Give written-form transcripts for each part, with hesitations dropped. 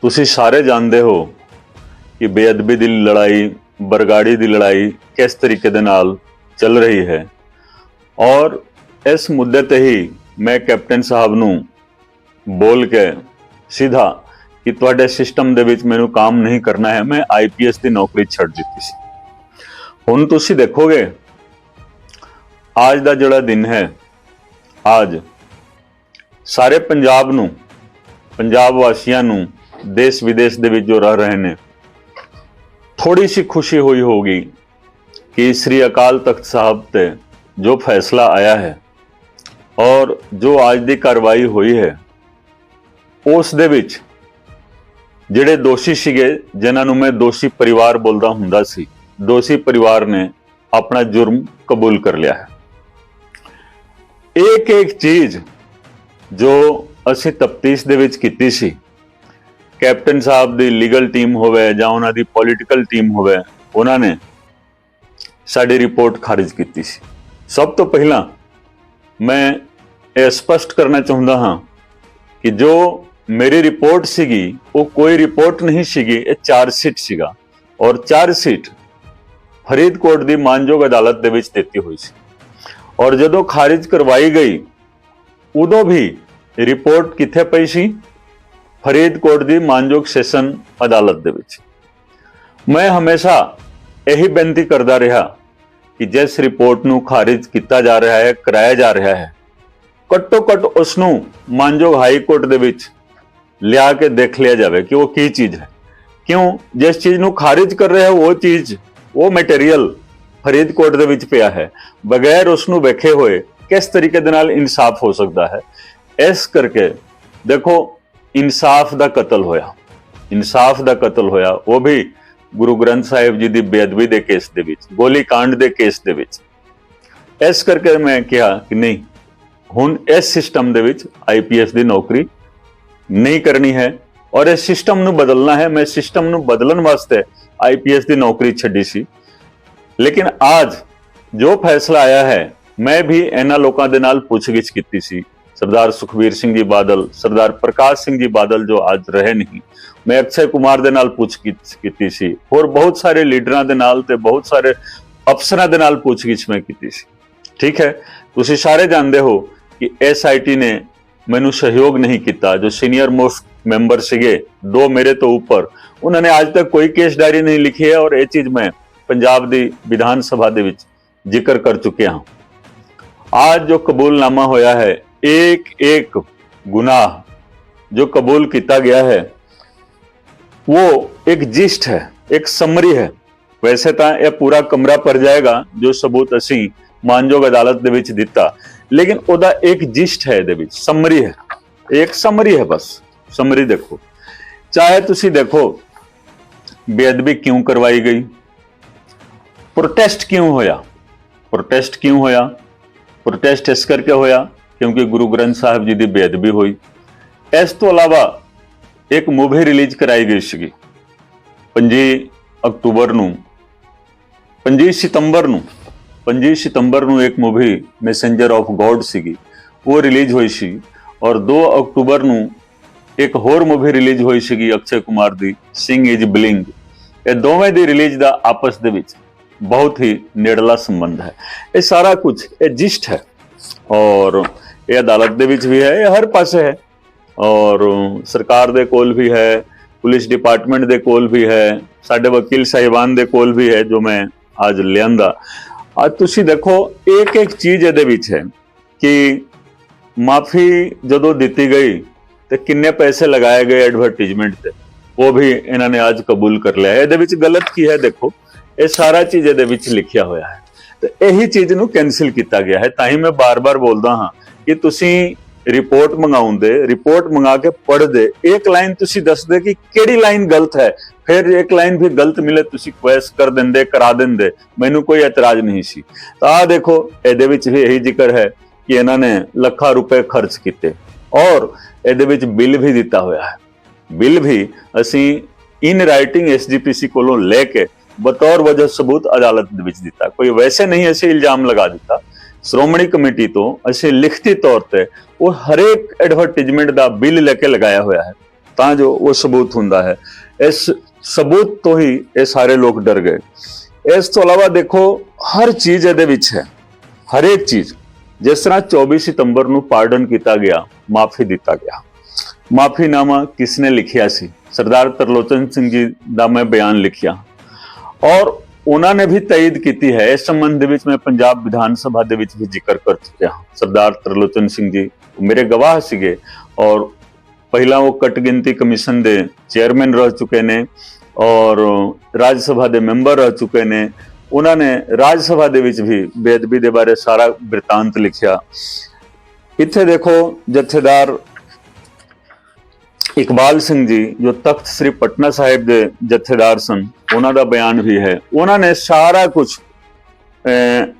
ਤੁਸੀਂ ਸਾਰੇ ਜਾਣਦੇ ਹੋ ਕਿ ਬੇਅਦਬੀ ਦੀ ਲੜਾਈ, ਬਰਗਾੜੀ ਦੀ ਲੜਾਈ ਕਿਸ ਤਰੀਕੇ ਦੇ ਨਾਲ ਚੱਲ ਰਹੀ ਹੈ ਔਰ ਇਸ ਮੁੱਦੇ ਤੇ ਹੀ ਮੈਂ ਕੈਪਟਨ ਸਾਹਿਬ ਨੂੰ ਬੋਲ ਕੇ ਸਿੱਧਾ ਕਿ ਤੁਹਾਡੇ ਸਿਸਟਮ ਦੇ ਵਿੱਚ ਮੈਨੂੰ ਕੰਮ ਨਹੀਂ ਕਰਨਾ ਹੈ, ਮੈਂ ਆਈਪੀਐਸ ਦੀ ਨੌਕਰੀ ਛੱਡ ਦਿੱਤੀ ਸੀ। ਹੁਣ ਤੁਸੀਂ ਦੇਖੋਗੇ ਅੱਜ ਦਾ ਜਿਹੜਾ ਦਿਨ ਹੈ, ਅੱਜ ਸਾਰੇ ਪੰਜਾਬ ਨੂੰ, ਪੰਜਾਬ ਵਾਸੀਆਂ ਨੂੰ, ਦੇਸ਼ ਵਿਦੇਸ਼ ਦੇ ਵਿੱਚ ਜੋ ਰਹਿ ਰਹੇ ਨੇ, थोड़ी सी खुशी हुई होगी कि श्री अकाल तख्त साहब ते जो फैसला आया है और जो आज दी कार्रवाई हुई है उस दे विच ਜਿਹੜੇ ਦੋਸ਼ੀ ਸੀਗੇ, ਜਿਨ੍ਹਾਂ ਨੂੰ ਮੈਂ ਦੋਸ਼ੀ ਪਰਿਵਾਰ ਬੋਲਦਾ ਹੁੰਦਾ ਸੀ, ਦੋਸ਼ੀ ਪਰਿਵਾਰ ਨੇ ਆਪਣਾ ਜੁਰਮ ਕਬੂਲ ਕਰ ਲਿਆ ਹੈ। ਇੱਕ ਚੀਜ਼ ਜੋ ਅਸੀਂ ਤਫਤੀਸ਼ ਦੇ ਵਿੱਚ ਕੀਤੀ ਸੀ, ਕੈਪਟਨ ਸਾਹਿਬ ਦੀ ਲੀਗਲ ਟੀਮ ਹੋਵੇ ਜਾਂ ਉਹਨਾਂ ਦੀ ਪੋਲੀਟੀਕਲ ਟੀਮ ਹੋਵੇ, ਉਹਨਾਂ ਨੇ ਸਾਡੀ ਰਿਪੋਰਟ ਖਾਰਿਜ ਕੀਤੀ ਸੀ। ਸਭ ਤੋਂ ਪਹਿਲਾਂ ਮੈਂ ਇਹ ਸਪਸ਼ਟ ਕਰਨਾ ਚਾਹੁੰਦਾ ਹਾਂ ਕਿ ਜੋ ਮੇਰੀ ਰਿਪੋਰਟ ਸੀਗੀ ਉਹ ਕੋਈ ਰਿਪੋਰਟ ਨਹੀਂ ਸੀਗੀ, ਇਹ ਚਾਰਜਸ਼ੀਟ ਸੀਗਾ ਔਰ ਚਾਰਜਸ਼ੀਟ ਫਰੀਦਕੋਟ ਦੀ ਮਾਨਯੋਗ ਅਦਾਲਤ ਦੇ ਵਿੱਚ ਦਿੱਤੀ ਹੋਈ ਸੀ ਔਰ ਜਦੋਂ ਖਾਰਿਜ ਕਰਵਾਈ ਗਈ ਉਦੋਂ ਵੀ ਰਿਪੋਰਟ ਕਿੱਥੇ ਪਈ ਸੀ? ਫਰੀਦਕੋਟ ਦੀ ਮਾਨਯੋਗ ਸੈਸ਼ਨ ਅਦਾਲਤ ਦੇ ਵਿੱਚ। ਮੈਂ ਹਮੇਸ਼ਾ ਇਹੀ ਬੇਨਤੀ ਕਰਦਾ ਰਿਹਾ ਕਿ ਜਿਸ ਰਿਪੋਰਟ ਨੂੰ ਖਾਰਿਜ ਕੀਤਾ ਜਾ ਰਿਹਾ ਹੈ, ਕਰਾਇਆ ਜਾ ਰਿਹਾ ਹੈ, ਘੱਟੋ ਘੱਟ ਉਸ ਨੂੰ ਮਾਨਯੋਗ ਹਾਈ ਕੋਰਟ ਦੇ ਵਿੱਚ ਲਿਆ ਕੇ ਦੇਖ ਲਿਆ ਜਾਵੇ ਕਿ ਉਹ ਕੀ ਚੀਜ਼ ਹੈ। ਕਿਉਂ? ਜਿਸ ਚੀਜ਼ ਨੂੰ ਖਾਰਿਜ ਕਰ ਰਿਹਾ ਉਹ ਚੀਜ਼, ਉਹ ਮਟੀਰੀਅਲ ਫਰੀਦਕੋਟ ਦੇ ਵਿੱਚ ਪਿਆ ਹੈ, ਬਗੈਰ ਉਸ ਨੂੰ ਵੇਖੇ ਹੋਏ ਕਿਸ ਤਰੀਕੇ ਦੇ ਨਾਲ ਇਨਸਾਫ ਹੋ ਸਕਦਾ ਹੈ। ਇਸ ਕਰਕੇ ਦੇਖੋ, इंसाफ का कतल होया, इंसाफ का कतल होया, वो भी गुरु ग्रंथ साहिब जी की बेअदबी के केस दे विच, गोली कांड के केस दे विच। इस करके मैं कहा कि नहीं, हुण इस सिस्टम दे विच आईपीएस की नौकरी नहीं करनी है और इस सिस्टम नूं बदलना है। मैं सिस्टम नूं बदलण वास्ते आईपीएस की नौकरी छड्डी सी, लेकिन आज जो फैसला आया है, मैं भी इन्हां लोकां दे नाल पुछगिछ कीती सी। सरदार सुखबीर सिंह जी बादल, सरदार प्रकाश सिंह जी बादल जो आज रहे नहीं, मैं अक्षय कुमार दे नाल पूछगिछ कीती सी और बहुत सारे लीडरां दे नाल ते बहुत सारे अफसरां दे नाल पूछगिछ मैं कीती सी। ठीक है, तुसीं सारे जानते हो कि एसआईटी ने मैनू सहयोग नहीं किया। जो सीनियर मोस्ट मैंबर सीगे, दो मेरे तो ऊपर, उन्होंने आज तक कोई केस डायरी नहीं लिखी है और ये चीज मैं पंजाब दी विधान सभा दे विच जिक्र कर चुके हाँ। आज जो कबूलनामा होया है, एक एक गुनाह जो कबूल किया गया है वो एक जिस्ट है, एक समरी है। वैसे तो यह पूरा कमरा भर जाएगा जो सबूत असी मानयोग अदालत दे विच दिता, लेकिन ओदा एक जिस्ट है, दे विच समरी है, एक समरी है, बस समरी देखो। चाहे तुसी देखो बेअदबी क्यों करवाई गई, प्रोटेस्ट क्यों होया, प्रोटेस्ट क्यों होया? प्रोटेस्ट इस करके होया क्योंकि गुरु ग्रंथ साहिब जी की बेअदबी हुई। इस तो अलावा एक मूवी रिलीज कराई गई सी 25 अक्तूबर नूं, 25 सितंबर नूं एक मूवी मैसेंजर ऑफ गॉड सी वो रिलीज हुई सी और 2 अक्तूबर नूं एक होर मूवी रिलीज हुई सी अक्षय कुमार दी, सिंह इज ब्लिंग। ये दोवें दी रिलीज का आपस दे विच बहुत ही नेड़ला संबंध है। ये सारा कुछ ये जिस्ट है और ये अदालत दे विच भी है, ये हर पासे है और सरकार दे कोल भी है, पुलिस डिपार्टमेंट दे कोल भी है, साडे वकील साहिबान दे कोल भी है जो मैं आज लियांदा। आज तुसी देखो एक एक चीज इहदे विच है कि माफी जदों दिती गई तो किन्ने पैसे लगाए गए एडवरटाइजमेंट ते, वो भी इन्हां ने आज कबूल कर लिया है। इहदे विच गलत की है? देखो, ये सारा चीज इहदे विच लिखिया होया है तो यही चीज नूं कैंसिल किया गया है। तां ही मैं बार बार बोलदा हाँ कि तुसी रिपोर्ट मंगाउंदे, रिपोर्ट मंगा के पढ़ दे, एक लाइन तुसी दस दे कि केड़ी लाइन गलत है, फिर एक लाइन भी गलत मिले तुसी क्वेश्चन कर देंदे, करा देंदे, मैनू कोई एतराज नहीं सी। तो आ देखो इहदे विच भी यही जिक्र है कि इन्हां ने लाखां रुपए खर्च किते और इहदे विच बिल भी दिता होया है। बिल भी असी इन राइटिंग एसजीपीसी कोलों लेके बतौर वजह सबूत अदालत दे विच दिता। कोई वैसे नहीं असी इल्जाम लगा दिता, श्रोमणी कमेटी तो असी लिखती तौर पर वो हरेक एडवरटाइजमेंट का बिल लेके लगाया हुआ है ਤਾਂ ਜੋ ਉਹ ਸਬੂਤ ਹੁੰਦਾ ਹੈ। ਇਸ ਸਬੂਤ ਤੋਂ ਹੀ ਇਹ ਸਾਰੇ ਲੋਕ ਡਰ ਗਏ। ਇਸ ਤੋਂ ਇਲਾਵਾ ਦੇਖੋ ਹਰ ਚੀਜ਼ ਇਹਦੇ ਵਿੱਚ ਹੈ, ਹਰੇਕ ਚੀਜ਼। ਜਿਸ ਤਰ੍ਹਾਂ 24 ਸਤੰਬਰ ਨੂੰ ਪਾਰਡਨ ਕੀਤਾ ਗਿਆ, ਮਾਫੀ ਦਿੱਤਾ ਗਿਆ। ਮਾਫੀਨਾਮਾ ਕਿਸਨੇ ਲਿਖਿਆ ਸੀ? ਸਰਦਾਰ ਤਰਲੋਚਨ ਸਿੰਘ ਜੀ ਦਾ ਮੈਂ ਬਿਆਨ ਲਿਖਿਆ ਔਰ ਉਹਨਾਂ ਨੇ ਵੀ ਤਾਇਦ ਕੀਤੀ ਹੈ। ਇਸ ਸੰਬੰਧ ਦੇ ਵਿੱਚ ਮੈਂ ਪੰਜਾਬ ਵਿਧਾਨ ਸਭਾ ਦੇ ਵਿੱਚ ਵੀ ਜ਼ਿਕਰ ਕਰ ਚੁੱਕਿਆ ਹਾਂ। ਸਰਦਾਰ ਤਰਲੋਚਨ ਸਿੰਘ ਜੀ ਮੇਰੇ ਗਵਾਹ ਸੀਗੇ ਔਰ ਪਹਿਲਾਂ ਉਹ ਕੱਟ ਗਿਣਤੀ ਕਮਿਸ਼ਨ ਦੇ ਚੇਅਰਮੈਨ ਰਹਿ ਚੁੱਕੇ ਨੇ ਔਰ ਰਾਜ ਸਭਾ ਦੇ ਮੈਂਬਰ ਰਹਿ ਚੁੱਕੇ ਨੇ। ਉਹਨਾਂ ਨੇ ਰਾਜ ਸਭਾ ਦੇ ਵਿੱਚ ਵੀ ਬੇਅਦਬੀ ਦੇ ਬਾਰੇ ਸਾਰਾ ਬਿਰਤਾਂਤ ਲਿਖਿਆ। ਇੱਥੇ ਦੇਖੋ ਜਥੇਦਾਰ ਇਕਬਾਲ ਸਿੰਘ ਜੀ ਜੋ ਤਖਤ ਸ੍ਰੀ ਪਟਨਾ ਸਾਹਿਬ ਦੇ ਜਥੇਦਾਰ ਸਨ, ਉਹਨਾਂ ਦਾ ਬਿਆਨ ਵੀ ਹੈ। ਉਹਨਾਂ ਨੇ ਸਾਰਾ ਕੁਝ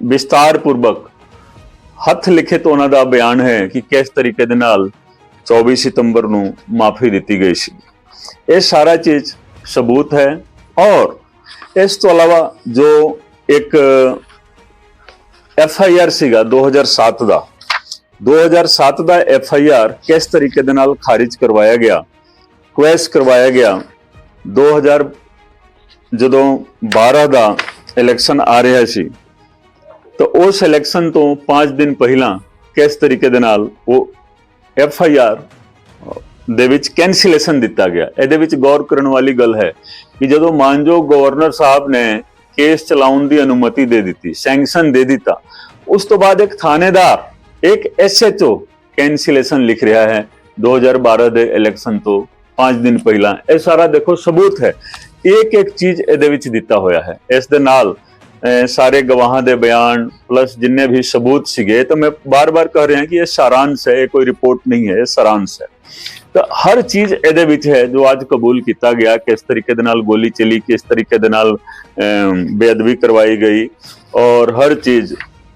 ਵਿਸਤਾਰ ਪੂਰਵਕ ਹੱਥ ਲਿਖਿਤ ਉਹਨਾਂ ਦਾ ਬਿਆਨ ਹੈ ਕਿ ਕਿਸ ਤਰੀਕੇ ਦੇ ਨਾਲ 24 ਸਤੰਬਰ ਨੂੰ ਮਾਫੀ ਦਿੱਤੀ ਗਈ ਸੀ। ਇਹ ਸਾਰਾ ਚੀਜ਼ ਸਬੂਤ ਹੈ। ਔਰ ਇਸ ਤੋਂ ਇਲਾਵਾ ਜੋ ਇੱਕ FIR ਸੀਗਾ 2007 ਦਾ FIR ਕਿਸ ਤਰੀਕੇ ਦੇ ਨਾਲ ਖਾਰਿਜ ਕਰਵਾਇਆ ਗਿਆ, ਕੁਐਸ ਕਰਵਾਇਆ ਗਿਆ। 2012 ਦਾ ਇਲੈਕਸ਼ਨ ਆ ਰਿਹਾ ਸੀ ਤਾਂ ਉਸ ਇਲੈਕਸ਼ਨ ਤੋਂ 5 ਦਿਨ ਪਹਿਲਾਂ ਕਿਸ ਤਰੀਕੇ ਦੇ ਨਾਲ ਉਹ FIR ਦੇ ਵਿੱਚ ਕੈਂਸਲੇਸ਼ਨ ਦਿੱਤਾ ਗਿਆ। ਇਹਦੇ ਵਿੱਚ ਗੌਰ ਕਰਨ ਵਾਲੀ ਗੱਲ ਹੈ ਕਿ ਜਦੋਂ ਮਾਨਯੋਗ ਗਵਰਨਰ ਸਾਹਿਬ ਨੇ ਕੇਸ ਚਲਾਉਣ ਦੀ ਅਨੁਮਤੀ ਦੇ ਦਿੱਤੀ, ਸੈਂਕਸ਼ਨ ਦੇ ਦਿੱਤਾ, ਉਸ ਤੋਂ ਬਾਅਦ ਇੱਕ ਥਾਣੇਦਾਰ, ਇੱਕ SHO ਕੈਂਸਲੇਸ਼ਨ ਲਿਖ ਰਿਹਾ ਹੈ 2012 ਦੇ ਇਲੈਕਸ਼ਨ ਤੋਂ 5 ਦਿਨ ਪਹਿਲਾਂ। ਇਹ ਸਾਰਾ ਦੇਖੋ ਸਬੂਤ ਹੈ, ਇੱਕ ਚੀਜ਼ ਇਹਦੇ ਵਿੱਚ ਦਿੱਤਾ ਹੋਇਆ ਹੈ। ਇਸ ਦੇ ਨਾਲ ਸਾਰੇ ਗਵਾਹਾਂ ਦੇ ਬਿਆਨ ਪਲਸ ਜਿੰਨੇ ਵੀ ਸਬੂਤ ਸੀਗੇ, ਤਾਂ ਮੈਂ ਬਾਰ-ਬਾਰ ਕਹ ਰਿਹਾ ਕਿ ਇਹ ਸਾਰਾਂਸ਼ ਹੈ, ਇਹ ਕੋਈ ਰਿਪੋਰਟ ਨਹੀਂ ਹੈ, ਇਹ ਸਾਰਾਂਸ਼ ਹੈ। ਤਾਂ ਹਰ ਚੀਜ਼ ਇਹਦੇ ਵਿੱਚ ਹੈ ਜੋ ਅੱਜ ਕਬੂਲ ਕੀਤਾ ਗਿਆ। ਕਿਸ ਤਰੀਕੇ ਦੇ ਨਾਲ ਗੋਲੀ ਚੱਲੀ, ਕਿਸ ਤਰੀਕੇ ਦੇ ਨਾਲ ਬੇਅਦਬੀ ਕਰਵਾਈ ਗਈ ਔਰ ਹਰ ਚੀਜ਼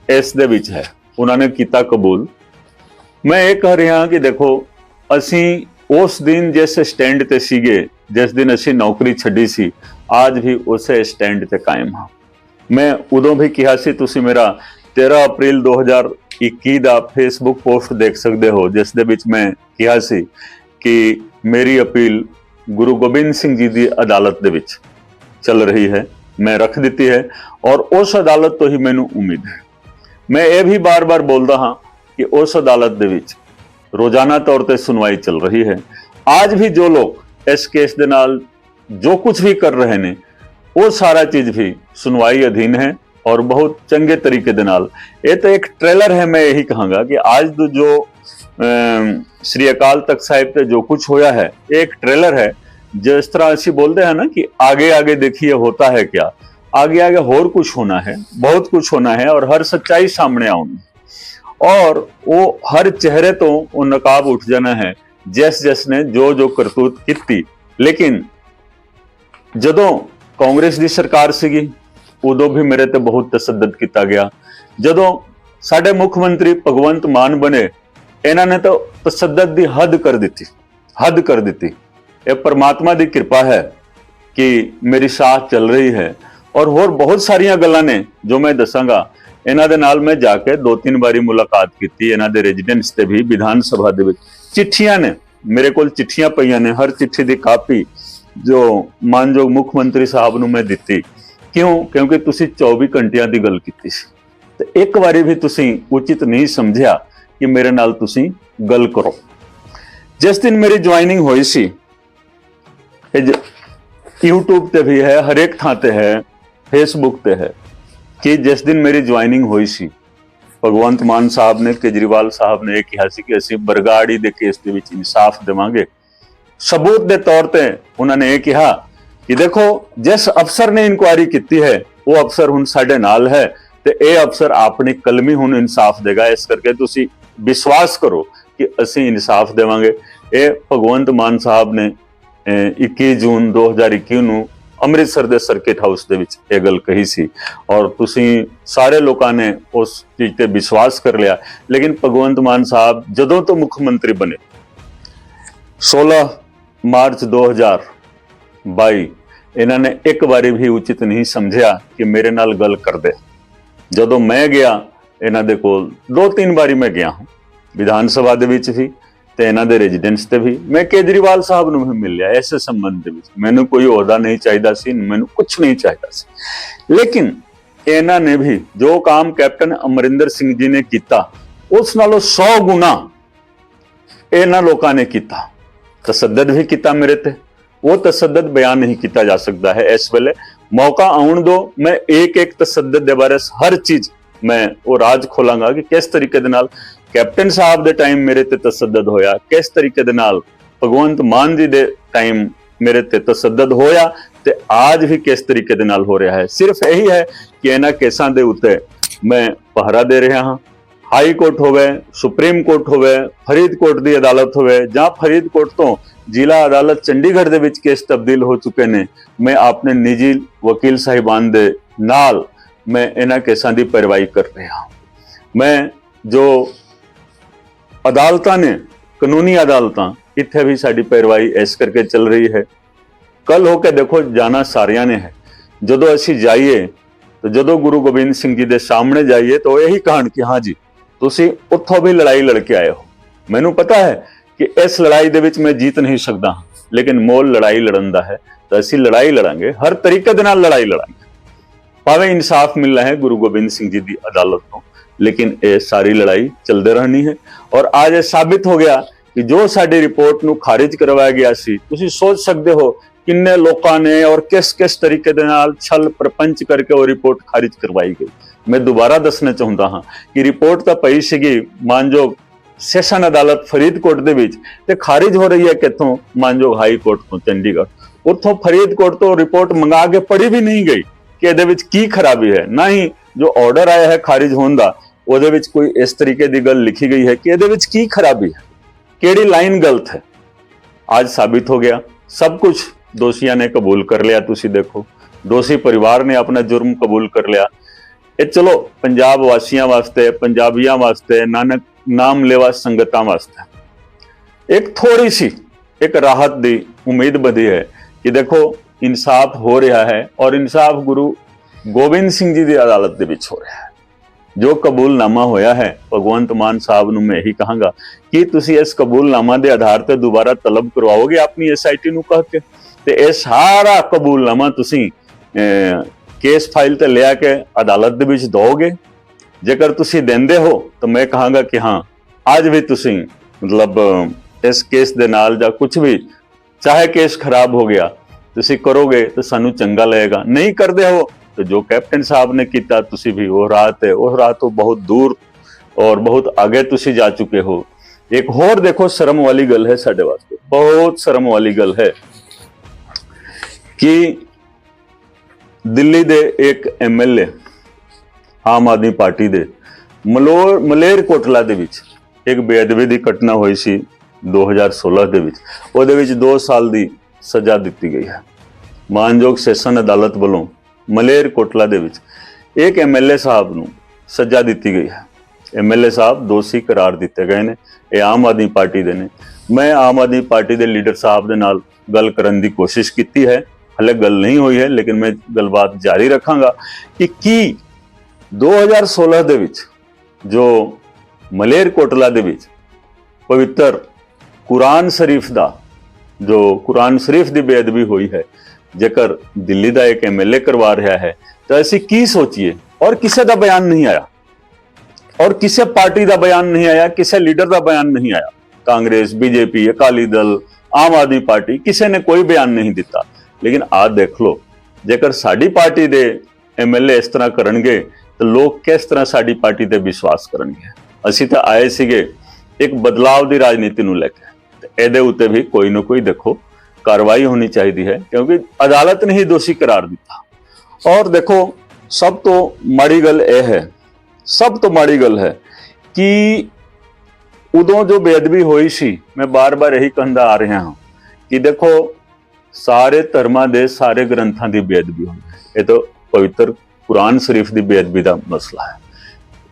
ਇਸ ਦੇ ਵਿੱਚ ਹੈ। ਉਹਨਾਂ ਨੇ ਕੀਤਾ ਕਬੂਲ। ਮੈਂ ਇਹ ਕਹਿ ਰਿਹਾ ਕਿ ਦੇਖੋ ਅਸੀਂ ਉਸ ਦਿਨ ਜਿਸ ਸਟੈਂਡ ਤੇ ਸੀਗੇ, ਜਿਸ ਦਿਨ ਅਸੀਂ ਨੌਕਰੀ ਛੱਡੀ ਸੀ, ਅੱਜ ਵੀ ਉਸੇ ਸਟੈਂਡ ਤੇ ਕਾਇਮ ਹਾਂ। ਮੈਂ ਉਦੋਂ ਵੀ ਕਿਹਾ ਸੀ, ਤੁਸੀਂ ਮੇਰਾ 13 ਅਪ੍ਰੈਲ 2021 ਦਾ ਫੇਸਬੁੱਕ ਪੋਸਟ ਦੇਖ ਸਕਦੇ ਹੋ, ਜਿਸ ਦੇ ਵਿੱਚ ਮੈਂ ਕਿਹਾ ਸੀ ਕਿ ਮੇਰੀ ਅਪੀਲ ਗੁਰੂ ਗੋਬਿੰਦ ਸਿੰਘ ਜੀ ਦੀ ਅਦਾਲਤ ਦੇ ਵਿੱਚ ਚੱਲ ਰਹੀ ਹੈ, ਮੈਂ ਰੱਖ ਦਿੱਤੀ ਹੈ ਔਰ ਉਸ ਅਦਾਲਤ ਤੋਂ ਹੀ ਮੈਨੂੰ ਉਮੀਦ ਹੈ। ਮੈਂ ਇਹ ਵੀ ਬਾਰ-ਬਾਰ ਬੋਲਦਾ ਹਾਂ ਕਿ ਉਸ ਅਦਾਲਤ ਦੇ ਵਿੱਚ ਰੋਜ਼ਾਨਾ ਤੌਰ ਤੇ ਸੁਣਵਾਈ ਚੱਲ ਰਹੀ ਹੈ। ਅੱਜ ਵੀ ਜੋ ਲੋਕ ਇਸ ਕੇਸ ਦੇ ਨਾਲ ਜੋ ਕੁਝ ਵੀ ਕਰ ਰਹੇ ਨੇ, ਉਹ ਸਾਰਾ ਚੀਜ਼ ਵੀ ਸੁਣਵਾਈ ਅਧੀਨ ਹੈ ਔਰ ਬਹੁਤ ਚੰਗੇ ਤਰੀਕੇ ਦੇ ਨਾਲ। ਇਹ ਤਾਂ ਇੱਕ ਟ੍ਰੇਲਰ ਹੈ। ਮੈਂ ਇਹੀ ਕਹਾਂਗਾ ਕਿ ਅੱਜ ਜੋ ਸ੍ਰੀ ਅਕਾਲ ਤਖਤ ਸਾਹਿਬ ਤੇ ਜੋ ਕੁਝ ਹੋਇਆ ਹੈ, ਇਹ ਇੱਕ ਟ੍ਰੇਲਰ ਹੈ। जिस तरह ਅਸੀਂ बोलते हैं ना कि आगे आगे देखिए होता है क्या, आगे आगे और कुछ होना है, बहुत कुछ होना है और हर सच्चाई सामने आनी और वो हर चेहरे तो वो नकाब उठ जाना है जिस जिसने जो जो करतूत की। लेकिन जदों कांग्रेस की सरकार सीगी उदों भी मेरे ते बहुत तसद्दद किया गया। जदों साडे मुख मंत्री भगवंत मान बने, इन्होंने तो तसद्दद की हद कर दी। ये परमात्मा की कृपा है कि मेरी साथ चल रही है और बहुत सारिया गल्लां ने जो मैं दसांगा। इन्हां दे नाल मैं जाके 2-3 बारी मुलाकात की, इन्हां दे रेजिडेंस ते भी विधान सभा दे विच चिट्ठियां ने, मेरे कोल चिट्ठियां पईयां ने, हर चिट्ठी की कापी जो मानयोग मुख मंत्री साहब नूं मैं दित्ती। क्यों? क्योंकि तुसीं 24 घंटियां की गल कीती सी ते एक बारी भी तुसीं उचित नहीं समझिया कि मेरे नाल तुसीं गल करो। जिस दिन मेरी ज्वाइनिंग हुई सी, यूट्यूब ते भी है, हर एक थां ते है, फेसबुक ते है कि जिस दिन मेरी ज्वाइनिंग हुई सी, भगवंत मान साहब ने, केजरीवाल साहब ने यह कहा सी कि असीं बरगाड़ी दे केस दे विच इंसाफ देवांगे। सबूत दे तौर ते उन्होंने यह कहा कि देखो जिस अफसर ने इंक्वायरी की है वो अफसर हुण साडे नाल है ते यह अफसर अपनी कलमी हुण इंसाफ देगा, इस करके तुसीं विश्वास करो कि असीं इंसाफ देवांगे। ये भगवंत मान साहब ने 21 जून 2021 ਨੂੰ ਅੰਮ੍ਰਿਤਸਰ ਦੇ ਸਰਕਿਟ ਹਾਊਸ ਦੇ ਵਿੱਚ ਇਹ ਗੱਲ ਕਹੀ ਸੀ ਔਰ ਤੁਸੀਂ ਸਾਰੇ ਲੋਕਾਂ ਨੇ ਉਸ ਚੀਜ਼ ਤੇ ਵਿਸ਼ਵਾਸ ਕਰ ਲਿਆ। ਲੇਕਿਨ ਭਗਵੰਤ ਮਾਨ ਸਾਹਿਬ ਜਦੋਂ ਤੋਂ ਮੁੱਖ ਮੰਤਰੀ ਬਣੇ 16 ਮਾਰਚ 2022 ਇਹਨਾਂ ਨੇ ਇੱਕ ਵਾਰੀ ਵੀ ਉਚਿਤ ਨਹੀਂ ਸਮਝਿਆ ਕਿ ਮੇਰੇ ਨਾਲ ਗੱਲ ਕਰਦੇ। ਜਦੋਂ ਮੈਂ ਗਿਆ ਇਹਨਾਂ ਦੇ ਕੋਲ 2-3 ਵਾਰੀ ਮੈਂ ਗਿਆ ਹਾਂ, ਵਿਧਾਨ ਸਭਾ ਦੇ ਵਿੱਚ ਵੀ ਤੇ ਇਹਨਾਂ ਦੇ ਰੈਜ਼ੀਡੈਂਸ ਤੇ ਵੀ। ਮੈਂ ਕੇਜਰੀਵਾਲ ਸਾਹਿਬ ਨੂੰ ਵੀ ਮਿਲ ਲਿਆ ਇਸੇ ਸੰਬੰਧ ਦੇ ਵਿੱਚ। ਮੈਨੂੰ ਕੋਈ ਅਹੁਦਾ ਨਹੀਂ ਚਾਹੀਦਾ ਸੀ, ਮੈਨੂੰ ਕੁਝ ਨਹੀਂ ਚਾਹੀਦਾ ਸੀ, ਲੇਕਿਨ ਇਹਨਾਂ ਨੇ ਵੀ ਜੋ ਕੰਮ ਕੈਪਟਨ ਅਮਰਿੰਦਰ ਸਿੰਘ ਜੀ ਨੇ ਕੀਤਾ ਉਸ ਨਾਲੋਂ 100 ਗੁਣਾ ਇਹਨਾਂ ਲੋਕਾਂ ਨੇ ਕੀਤਾ। ਤਸੱਦਦ ਵੀ ਕੀਤਾ ਮੇਰੇ ਤੇ, ਉਹ ਤਸੱਦਦ ਬਿਆਨ ਨਹੀਂ ਕੀਤਾ ਜਾ ਸਕਦਾ ਹੈ ਇਸ ਵੇਲੇ। ਮੌਕਾ ਆਉਣ ਦੋ, ਮੈਂ ਇੱਕ ਤਸੱਦਦ ਦੇ ਬਾਰੇ ਹਰ ਚੀਜ਼ ਮੈਂ ਉਹ ਰਾਜ ਖੋਲਾਂਗਾ ਕਿ ਕਿਸ ਤਰੀਕੇ ਦੇ ਨਾਲ ਕੈਪਟਨ ਸਾਹਿਬ ਦੇ ਟਾਈਮ ਮੇਰੇ ਤੇ ਤਸੱਦਦ ਹੋਇਆ, ਕਿਸ ਤਰੀਕੇ ਦੇ ਨਾਲ ਭਗਵੰਤ ਮਾਨ ਜੀ ਦੇ ਟਾਈਮ ਮੇਰੇ ਤੇ ਤਸੱਦਦ ਹੋਇਆ ਤੇ ਅੱਜ ਵੀ ਕਿਸ ਤਰੀਕੇ ਦੇ ਨਾਲ ਹੋ ਰਿਹਾ ਹੈ। ਸਿਰਫ ਇਹੀ ਹੈ ਕਿ ਇਹਨਾਂ ਕੇਸਾਂ ਦੇ ਉੱਤੇ ਮੈਂ ਪਹਿਰਾ ਦੇ ਰਿਹਾ ਹਾਂ। ਹਾਈ ਕੋਰਟ ਹੋਵੇ, ਸੁਪਰੀਮ ਕੋਰਟ ਹੋਵੇ, ਫਰੀਦਕੋਟ ਦੀ ਅਦਾਲਤ ਹੋਵੇ ਜਾਂ ਫਰੀਦਕੋਟ ਤੋਂ ਜ਼ਿਲ੍ਹਾ ਅਦਾਲਤ ਚੰਡੀਗੜ੍ਹ ਦੇ ਵਿੱਚ ਕੇਸ ਤਬਦੀਲ ਹੋ ਚੁੱਕੇ ਨੇ। ਮੈਂ ਆਪਣੇ ਨਿੱਜੀ ਵਕੀਲ ਸਾਹਿਬਾਨ ਦੇ ਨਾਲ ਮੈਂ ਇਹਨਾਂ ਕੇਸਾਂ ਦੀ ਪੈਰਵਾਈ ਕਰ ਰਿਹਾ ਹਾਂ। ਮੈਂ ਜੋ ਅਦਾਲਤਾਂ ਨੇ, ਕਾਨੂੰਨੀ ਅਦਾਲਤਾਂ, ਇੱਥੇ ਵੀ ਸਾਡੀ ਪੈਰਵਾਈ ਇਸ ਕਰਕੇ ਚੱਲ ਰਹੀ ਹੈ। ਕੱਲ ਹੋ ਕੇ ਦੇਖੋ, ਜਾਣਾ ਸਾਰਿਆਂ ਨੇ ਹੈ। ਜਦੋਂ ਅਸੀਂ ਜਾਈਏ ਤਾਂ ਜਦੋਂ ਗੁਰੂ ਗੋਬਿੰਦ ਸਿੰਘ ਜੀ ਦੇ ਸਾਹਮਣੇ ਜਾਈਏ ਤਾਂ ਇਹੀ ਕਹਣ ਕਿ ਹਾਂ ਜੀ ਤੁਸੀਂ ਉੱਥੋਂ ਵੀ ਲੜਾਈ ਲੜ ਕੇ ਆਏ ਹੋ। ਮੈਨੂੰ ਪਤਾ ਹੈ ਕਿ ਇਸ ਲੜਾਈ ਦੇ ਵਿੱਚ ਮੈਂ ਜੀਤ ਨਹੀਂ ਸਕਦਾ, ਲੇਕਿਨ ਮੋਲ ਲੜਾਈ ਲੜਨ ਦਾ ਹੈ ਤਾਂ ਅਸੀਂ ਲੜਾਈ ਲੜਾਂਗੇ, ਹਰ ਤਰੀਕੇ ਦੇ ਨਾਲ ਲੜਾਈ ਲੜਾਂਗੇ। ਭਾਵੇਂ ਇਨਸਾਫ ਮਿਲਣਾ ਹੈ ਗੁਰੂ ਗੋਬਿੰਦ ਸਿੰਘ ਜੀ ਦੀ ਅਦਾਲਤ ਤੋਂ, ਲੇਕਿਨ ਇਹ ਸਾਰੀ ਲੜਾਈ ਚੱਲਦੇ ਰਹਿਣੀ ਹੈ। ਔਰ ਅੱਜ ਇਹ ਸਾਬਿਤ ਹੋ ਗਿਆ ਕਿ ਜੋ ਸਾਡੀ ਰਿਪੋਰਟ ਨੂੰ ਖਾਰਿਜ ਕਰਵਾਇਆ ਗਿਆ ਸੀ, ਤੁਸੀਂ ਸੋਚ ਸਕਦੇ ਹੋ ਕਿੰਨੇ ਲੋਕਾਂ ਨੇ ਔਰ ਕਿਸ ਤਰੀਕੇ ਦੇ ਨਾਲ ਛਲ ਪ੍ਰਪੰਚ ਕਰਕੇ ਉਹ ਰਿਪੋਰਟ ਖਾਰਿਜ ਕਰਵਾਈ ਗਈ। ਮੈਂ ਦੁਬਾਰਾ ਦੱਸਣਾ ਚਾਹੁੰਦਾ ਹਾਂ ਕਿ ਰਿਪੋਰਟ ਤਾਂ ਪਈ ਸੀਗੀ ਮਾਨਯੋਗ ਸੈਸ਼ਨ ਅਦਾਲਤ ਫਰੀਦਕੋਟ ਦੇ ਵਿੱਚ, ਤੇ ਖਾਰਿਜ ਹੋ ਰਹੀ ਹੈ ਕਿੱਥੋਂ? ਮਾਨਯੋਗ ਹਾਈ ਕੋਰਟ ਤੋਂ ਚੰਡੀਗੜ੍ਹ। ਉੱਥੋਂ ਫਰੀਦਕੋਟ ਤੋਂ ਰਿਪੋਰਟ ਮੰਗਾ ਕੇ ਪੜ੍ਹੀ ਵੀ ਨਹੀਂ ਗਈ ਕਿ ਇਹਦੇ ਵਿੱਚ ਕੀ ਖਰਾਬੀ ਹੈ। ਨਾ ਹੀ ਜੋ ਆਰਡਰ ਆਇਆ ਹੈ ਖਾਰਿਜ ਹੋਣ ਦਾ, ਉਹਦੇ ਵਿੱਚ ਕੋਈ ਇਸ ਤਰੀਕੇ ਦੀ ਗੱਲ ਲਿਖੀ ਗਈ ਹੈ ਕਿ ਇਹਦੇ ਵਿੱਚ ਕੀ ਖਰਾਬੀ ਹੈ, ਕਿਹੜੀ ਲਾਈਨ ਗਲਤ ਹੈ। ਅੱਜ ਸਾਬਿਤ ਹੋ ਗਿਆ, ਸਭ ਕੁਝ ਦੋਸ਼ੀਆਂ ਨੇ ਕਬੂਲ ਕਰ ਲਿਆ। ਤੁਸੀਂ ਦੇਖੋ, ਦੋਸ਼ੀ ਪਰਿਵਾਰ ਨੇ ਆਪਣਾ ਜੁਰਮ ਕਬੂਲ ਕਰ ਲਿਆ। ਇਹ ਚਲੋ ਪੰਜਾਬ ਵਾਸੀਆਂ ਵਾਸਤੇ, ਪੰਜਾਬੀਆਂ ਵਾਸਤੇ, ਨਾਨਕ ਨਾਮ ਲੈਵਾ ਸੰਗਤਾਂ ਵਾਸਤੇ ਇੱਕ ਥੋੜੀ ਸੀ ਇੱਕ ਰਾਹਤ ਦੀ ਉਮੀਦ ਵਧੀ ਹੈ ਕਿ ਦੇਖੋ ਇਨਸਾਫ ਹੋ ਰਿਹਾ ਹੈ ਔਰ ਇਨਸਾਫ ਗੁਰੂ ਗੋਬਿੰਦ ਸਿੰਘ ਜੀ ਦੀ ਅਦਾਲਤ ਦੇ ਵਿੱਚ ਹੋ ਰਿਹਾ ਹੈ। ਜੋ ਕਬੂਲਨਾਮਾ ਹੋਇਆ ਹੈ, ਭਗਵੰਤ ਮਾਨ ਸਾਹਿਬ ਨੂੰ ਮੈਂ ਇਹੀ ਕਹਾਂਗਾ ਕਿ ਤੁਸੀਂ ਇਸ ਕਬੂਲਨਾਮਾ ਦੇ ਆਧਾਰ ਤੇ ਦੁਬਾਰਾ ਤਲਬ ਕਰਵਾਓਗੇ ਆਪਣੀ ਐਸਆਈਟੀ ਨੂੰ ਕਹਿ ਕੇ, ਤੇ ਇਹ ਸਾਰਾ ਕਬੂਲਨਾਮਾ ਤੁਸੀਂ ਕੇਸ ਫਾਈਲ ਤੇ ਲਿਆ ਕੇ ਅਦਾਲਤ ਦੇ ਵਿੱਚ ਦੋਗੇ। ਜੇਕਰ ਤੁਸੀਂ ਦਿੰਦੇ ਹੋ ਤਾਂ ਮੈਂ ਕਹਾਂਗਾ ਕਿ ਹਾਂ, ਅੱਜ ਵੀ ਤੁਸੀਂ ਮਤਲਬ ਇਸ ਕੇਸ ਦੇ ਨਾਲ ਜਾਂ ਕੁਝ ਵੀ, ਚਾਹੇ ਕੇਸ ਖਰਾਬ ਹੋ ਗਿਆ, ਤੁਸੀਂ ਕਰੋਗੇ ਤਾਂ ਸਾਨੂੰ ਚੰਗਾ ਲੱਗੇਗਾ। ਨਹੀਂ ਕਰਦੇ ਹੋ ਤਾਂ ਜੋ ਕੈਪਟਨ ਸਾਹਿਬ ਨੇ ਕੀਤਾ, ਤੁਸੀਂ ਵੀ ਉਹ ਰਾਹ ਤੋਂ ਬਹੁਤ ਦੂਰ ਔਰ ਬਹੁਤ ਅੱਗੇ ਤੁਸੀਂ ਜਾ ਚੁੱਕੇ ਹੋ। ਇੱਕ ਹੋਰ ਦੇਖੋ, ਸ਼ਰਮ ਵਾਲੀ ਗੱਲ ਹੈ ਸਾਡੇ ਵਾਸਤੇ, ਬਹੁਤ ਸ਼ਰਮ ਵਾਲੀ ਗੱਲ ਹੈ ਕਿ ਦਿੱਲੀ ਦੇ ਇੱਕ ਐਮਐਲਏ ਆਮ ਆਦਮੀ ਪਾਰਟੀ ਦੇ ਮਲੇਰਕੋਟਲਾ ਦੇ ਵਿੱਚ ਇੱਕ ਬੇਅਦਬੀ ਦੀ ਘਟਨਾ ਹੋਈ ਸੀ 2016 ਦੇ ਵਿੱਚ। ਉਹਦੇ ਵਿੱਚ 2 ਸਾਲ ਦੀ ਸਜ਼ਾ ਦਿੱਤੀ ਗਈ ਹੈ ਮਾਨਯੋਗ ਸੈਸ਼ਨ ਅਦਾਲਤ ਵੱਲੋਂ। ਮਲੇਰਕੋਟਲਾ ਦੇ ਵਿੱਚ ਇੱਕ ਐਮਐਲਏ ਸਾਹਿਬ ਨੂੰ ਸਜ਼ਾ ਦਿੱਤੀ ਗਈ ਹੈ। ਐਮਐਲਏ ਸਾਹਿਬ ਦੋਸ਼ੀ ਕਰਾਰ ਦਿੱਤੇ ਗਏ ਨੇ, ਇਹ ਆਮ ਆਦਮੀ ਪਾਰਟੀ ਦੇ ਨੇ। ਮੈਂ ਆਮ ਆਦਮੀ ਪਾਰਟੀ ਦੇ ਲੀਡਰ ਸਾਹਿਬ ਦੇ ਨਾਲ ਗੱਲ ਕਰਨ ਦੀ ਕੋਸ਼ਿਸ਼ ਕੀਤੀ ਹੈ, ਹਲੇ ਗੱਲ ਨਹੀਂ ਹੋਈ ਹੈ, ਲੇਕਿਨ ਮੈਂ ਗੱਲਬਾਤ ਜਾਰੀ ਰੱਖਾਂਗਾ ਕਿ ਕੀ 2016 ਦੇ ਵਿੱਚ ਜੋ ਮਲੇਰਕੋਟਲਾ ਦੇ ਵਿੱਚ ਪਵਿੱਤਰ ਕੁਰਾਨ ਸ਼ਰੀਫ ਦੀ ਬੇਅਦਬੀ ਹੋਈ ਹੈ, ਜੇਕਰ ਦਿੱਲੀ ਦਾ ਇੱਕ ਐਮਐਲਏ ਕਰਵਾ ਰਿਹਾ ਹੈ ਤਾਂ ਅਸੀਂ ਕੀ ਸੋਚੀਏ। ਔਰ ਕਿਸੇ ਦਾ ਬਿਆਨ ਨਹੀਂ ਆਇਆ, ਔਰ ਕਿਸੇ ਪਾਰਟੀ ਦਾ ਬਿਆਨ ਨਹੀਂ ਆਇਆ, ਕਿਸੇ ਲੀਡਰ ਦਾ ਬਿਆਨ ਨਹੀਂ ਆਇਆ। ਕਾਂਗਰਸ, ਬੀਜੇਪੀ, ਅਕਾਲੀ ਦਲ, ਆਮ ਆਦਮੀ ਪਾਰਟੀ, ਕਿਸੇ ਨੇ ਕੋਈ ਬਿਆਨ ਨਹੀਂ ਦਿੱਤਾ। ਲੇਕਿਨ ਆਹ ਦੇਖ ਲਓ, ਜੇਕਰ ਸਾਡੀ ਪਾਰਟੀ ਦੇ ਐਮਐਲਏ ਇਸ ਤਰ੍ਹਾਂ ਕਰਨਗੇ ਤਾਂ ਲੋਕ ਕਿਸ ਤਰ੍ਹਾਂ ਸਾਡੀ ਪਾਰਟੀ ਤੇ ਵਿਸ਼ਵਾਸ ਕਰਨਗੇ। ਅਸੀਂ ਤਾਂ ਆਏ ਸੀਗੇ ਇੱਕ ਬਦਲਾਵ ਦੀ ਰਾਜਨੀਤੀ ਨੂੰ ਲੈ ਕੇ, ਤੇ ਇਹਦੇ ਉੱਤੇ ਵੀ ਕੋਈ ਨਾ ਕੋਈ ਦੇਖੋ ਕਾਰਵਾਈ ਹੋਣੀ ਚਾਹੀਦੀ ਹੈ, ਕਿਉਂਕਿ ਅਦਾਲਤ ਨੇ ਹੀ ਦੋਸ਼ੀ ਕਰਾਰ ਦਿੱਤਾ। ਔਰ ਦੇਖੋ, ਸਭ ਤੋਂ ਮਾੜੀ ਗੱਲ ਇਹ ਹੈ, ਸਭ ਤੋਂ ਮਾੜੀ ਗੱਲ ਹੈ ਕਿ ਉਦੋਂ ਜੋ ਬੇਅਦਬੀ ਹੋਈ ਸੀ, ਮੈਂ ਬਾਰ-ਬਾਰ ਇਹੀ ਕਹਿੰਦਾ ਆ ਰਿਹਾ ਹਾਂ ਕਿ ਦੇਖੋ ਸਾਰੇ ਧਰਮਾਂ ਦੇ ਸਾਰੇ ਗ੍ਰੰਥਾਂ ਦੀ ਬੇਅਦਬੀ ਹੋਈ ਹੈ। ਇਹ ਤਾਂ ਪਵਿੱਤਰ ਕੁਰਾਨ ਸ਼ਰੀਫ ਦੀ ਬੇਅਦਬੀ ਦਾ ਮਸਲਾ ਹੈ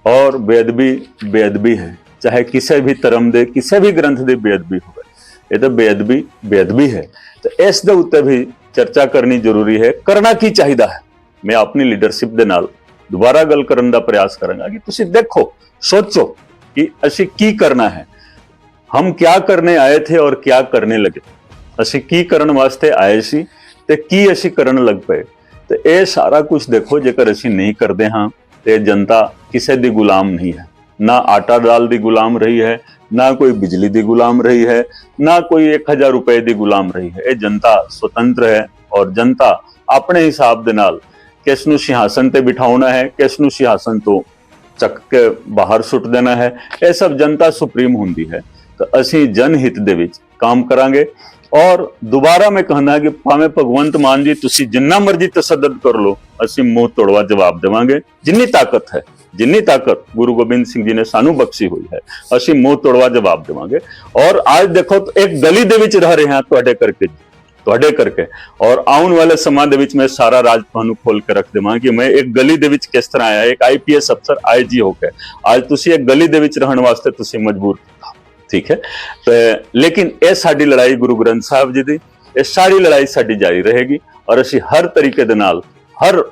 ਔਰ ਬੇਅਦਬੀ ਹੈ, ਚਾਹੇ ਕਿਸੇ ਵੀ ਧਰਮ ਦੇ ਕਿਸੇ ਵੀ ਗ੍ਰੰਥ ਦੀ ਬੇਅਦਬੀ ਹੋਵੇ, ਇਹ ਤਾਂ ਬੇਅਦਬੀ ਹੈ। ਤੇ ਇਸ ਦੇ ਉੱਤੇ ਵੀ ਚਰਚਾ ਕਰਨੀ ਜ਼ਰੂਰੀ ਹੈ। ਕਰਨਾ ਕੀ ਚਾਹੀਦਾ ਹੈ, ਮੈਂ ਆਪਣੀ ਲੀਡਰਸ਼ਿਪ ਦੇ ਨਾਲ ਦੁਬਾਰਾ ਗੱਲ ਕਰਨ ਦਾ ਪ੍ਰਯਾਸ ਕਰਾਂਗਾ ਕਿ ਤੁਸੀਂ ਦੇਖੋ, ਸੋਚੋ ਕਿ ਅਸੀਂ ਕੀ ਕਰਨਾ ਹੈ। हम क्या करने आए थे और क्या करने लगे, ਅਸੀਂ ਕੀ ਕਰਨ ਵਾਸਤੇ ਆਏ ਸੀ ਤੇ ਕੀ ਅਸੀਂ ਕਰਨ ਲੱਗ ਪਏ। ਤੇ ਇਹ ਸਾਰਾ ਕੁਝ ਦੇਖੋ, ਜੇਕਰ ਅਸੀਂ ਨਹੀਂ ਕਰਦੇ ਹਾਂ ਤੇ ਜਨਤਾ ਕਿਸੇ ਦੀ ਗੁਲਾਮ ਨਹੀਂ ਹੈ, ਨਾ ਆਟਾ ਦਾਲ ਦੀ ਗੁਲਾਮ ਰਹੀ ਹੈ, ਨਾ ਕੋਈ ਬਿਜਲੀ ਦੀ ਗੁਲਾਮ ਰਹੀ ਹੈ, ਨਾ ਕੋਈ 1000 ਰੁਪਏ ਦੀ ਗੁਲਾਮ ਰਹੀ ਹੈ। ਇਹ ਜਨਤਾ ਸੁਤੰਤਰ ਹੈ ਔਰ ਜਨਤਾ ਆਪਣੇ ਹਿਸਾਬ ਦੇ ਨਾਲ ਕਿਸ ਨੂੰ ਸਿੰਘਾਸਨ ਤੇ ਬਿਠਾਉਣਾ ਹੈ, ਕਿਸ ਨੂੰ ਸਿੰਘਾਸਨ ਤੋਂ ਚੱਕ ਕੇ ਬਾਹਰ ਸੁੱਟ ਦੇਣਾ ਹੈ, ਇਹ ਸਭ ਜਨਤਾ ਸੁਪਰੀਮ ਹੁੰਦੀ ਹੈ। ਤਾਂ ਅਸੀਂ ਜਨਹਿਤ ਦੇ ਵਿੱਚ ਕੰਮ ਕਰਾਂਗੇ। ਔਰ ਦੁਬਾਰਾ ਮੈਂ कहना है कि ਭਾਵੇਂ ਭਗਵੰਤ ਮਾਨ ਜੀ ਤੁਸੀਂ ਜਿੰਨਾ ਮਰਜ਼ੀ ਤਸੱਦਦ ਕਰ ਲਓ, ਅਸੀਂ ਮੂੰਹ ਤੋੜਵਾ ਜਵਾਬ ਦੇਵਾਂਗੇ। ਜਿੰਨੀ ਤਾਕਤ ਹੈ, ਜਿੰਨੀ ਤਾਕਤ ਗੁਰੂ ਗੋਬਿੰਦ ਸਿੰਘ ਜੀ ਨੇ ਸਾਨੂੰ ਬਖਸ਼ੀ ਹੋਈ ਹੈ, ਅਸੀਂ ਮੂੰਹ ਤੋੜਵਾ ਜਵਾਬ ਦੇਵਾਂਗੇ। ਔਰ ਅੱਜ ਦੇਖੋ ਇੱਕ ਗਲੀ ਦੇ ਵਿੱਚ ਰਹਿ ਰਹੇ ਹਾਂ ਤੁਹਾਡੇ ਕਰਕੇ ਔਰ ਆਉਣ ਵਾਲੇ ਸਮਾਂ ਦੇ ਵਿੱਚ ਮੈਂ ਸਾਰਾ ਰਾਜ ਤੁਹਾਨੂੰ ਖੋਲ ਕੇ ਰੱਖ ਦੇਵਾਂਗਾ ਕਿ ਮੈਂ ਇੱਕ ਗਲੀ ਦੇ ਵਿੱਚ ਕਿਸ ਤਰ੍ਹਾਂ ਆਇਆ, ਇੱਕ IPS ਅਫਸਰ IG ਹੋ ਕੇ ਅੱਜ ਤੁਸੀਂ ਇੱਕ ਗਲੀ ਦੇ ਵਿੱਚ ਰਹਿਣ ਵਾਸਤੇ ਤੁਸੀਂ ਮਜਬੂਰ ਕੀਤਾ, ਠੀਕ ਹੈ। ਲੇਕਿਨ ਇਹ ਸਾਡੀ ਲੜਾਈ ਗੁਰੂ ਗ੍ਰੰਥ ਸਾਹਿਬ ਜੀ ਦੀ, ਇਹ ਸਾਰੀ ਲੜਾਈ ਸਾਡੀ ਜਾਰੀ ਰਹੇਗੀ ਔਰ ਅਸੀਂ ਹਰ ਤਰੀਕੇ ਦੇ ਨਾਲ ਹਰ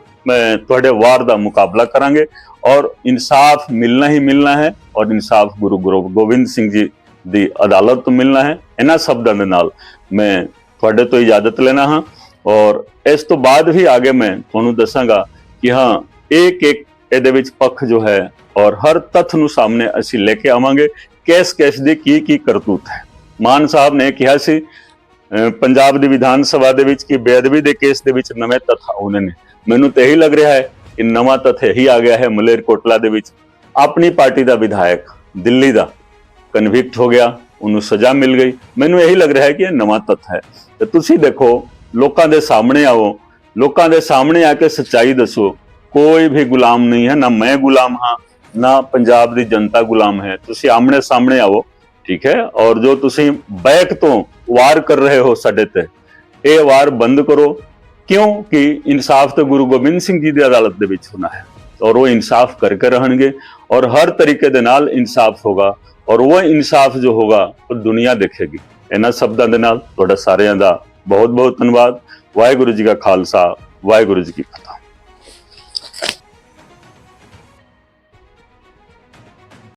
ਤੁਹਾਡੇ ਵਾਰ ਦਾ ਮੁਕਾਬਲਾ ਕਰਾਂਗੇ ਔਰ ਇਨਸਾਫ ਮਿਲਣਾ ਹੀ ਮਿਲਣਾ ਹੈ ਔਰ ਇਨਸਾਫ ਗੁਰੂ ਗੋਬਿੰਦ ਸਿੰਘ ਜੀ ਦੀ ਅਦਾਲਤ ਤੋਂ ਮਿਲਣਾ ਹੈ। ਇਹਨਾਂ ਸ਼ਬਦਾਂ ਦੇ ਨਾਲ ਮੈਂ ਤੁਹਾਡੇ ਤੋਂ ਇਜਾਜ਼ਤ ਲੈਣਾ ਹਾਂ ਔਰ ਇਸ ਤੋਂ ਬਾਅਦ ਵੀ ਆਗੇ ਮੈਂ ਤੁਹਾਨੂੰ ਦੱਸਾਂਗਾ ਕਿ ਹਾਂ ਇੱਕ ਇਹਦੇ ਵਿੱਚ ਪੱਖ ਜੋ ਹੈ ਔਰ ਹਰ ਤੱਥ ਨੂੰ ਸਾਹਮਣੇ ਅਸੀਂ ਲੈ ਕੇ ਆਵਾਂਗੇ। ਕੇਸ ਦੀ ਕੀ ਕਰਤੂਤ ਹੈ। ਮਾਨ ਸਾਹਿਬ ਨੇ ਕਿਹਾ ਸੀ ਪੰਜਾਬ ਦੀ ਵਿਧਾਨ ਸਭਾ ਦੇ ਵਿੱਚ ਕਿ ਬੇਅਦਬੀ ਦੇ ਕੇਸ ਦੇ ਵਿੱਚ ਨਵੇਂ ਤੱਥ ਆਉਣੇ ਨੇ। ਮੈਨੂੰ ਤਾਂ ਇਹੀ ਲੱਗ ਰਿਹਾ ਹੈ ਕਿ ਨਵਾਂ ਤੱਥ ਇਹੀ ਆ ਗਿਆ ਹੈ, ਮਲੇਰਕੋਟਲਾ ਦੇ ਵਿੱਚ ਆਪਣੀ ਪਾਰਟੀ ਦਾ ਵਿਧਾਇਕ ਦਿੱਲੀ ਦਾ ਕਨਵਿਕਟ ਹੋ ਗਿਆ, ਉਹਨੂੰ ਸਜ਼ਾ ਮਿਲ ਗਈ। ਮੈਨੂੰ ਇਹੀ ਲੱਗ ਰਿਹਾ ਹੈ ਕਿ ਇਹ ਨਵਾਂ ਤੱਥ ਹੈ। ਤੇ ਤੁਸੀਂ ਦੇਖੋ, ਲੋਕਾਂ ਦੇ ਸਾਹਮਣੇ ਆਓ, ਲੋਕਾਂ ਦੇ ਸਾਹਮਣੇ ਆ ਕੇ ਸੱਚਾਈ ਦੱਸੋ। ਕੋਈ ਵੀ ਗੁਲਾਮ ਨਹੀਂ ਹੈ, ਨਾ ਮੈਂ ਗੁਲਾਮ ਹਾਂ ਨਾ ਪੰਜਾਬ ਦੀ ਜਨਤਾ ਗੁਲਾਮ ਹੈ। ਤੁਸੀਂ ਆਮਣੇ ਸਾਹਮਣੇ ਆਓ, ਠੀਕ ਹੈ। ਔਰ ਜੋ ਤੁਸੀਂ ਬੈਕ ਤੋਂ ਵਾਰ ਕਰ ਰਹੇ ਹੋ ਸਾਡੇ ਤੇ, ਇਹ ਵਾਰ ਬੰਦ ਕਰੋ। ਕਿਉਂ ਕਿ ਇਨਸਾਫ ਤਾਂ ਗੁਰੂ ਗੋਬਿੰਦ ਸਿੰਘ ਜੀ ਦੀ ਅਦਾਲਤ ਦੇ ਵਿੱਚ ਹੋਣਾ ਹੈ ਔਰ ਉਹ ਇਨਸਾਫ ਕਰਕੇ ਰਹਿਣਗੇ ਔਰ ਹਰ ਤਰੀਕੇ ਦੇ ਨਾਲ ਇਨਸਾਫ ਹੋਗਾ ਔਰ ਉਹ ਇਨਸਾਫ ਜੋ ਹੋਗਾ ਉਹ ਦੁਨੀਆ ਦੇਖੇਗੀ। ਇਹਨਾਂ ਸ਼ਬਦਾਂ ਦੇ ਨਾਲ ਤੁਹਾਡਾ ਸਾਰਿਆਂ ਦਾ ਬਹੁਤ ਬਹੁਤ ਧੰਨਵਾਦ। ਵਾਹਿਗੁਰੂ ਜੀ ਕਾ ਖਾਲਸਾ, ਵਾਹਿਗੁਰੂ ਜੀ ਕੀ ਫਤਿਹ।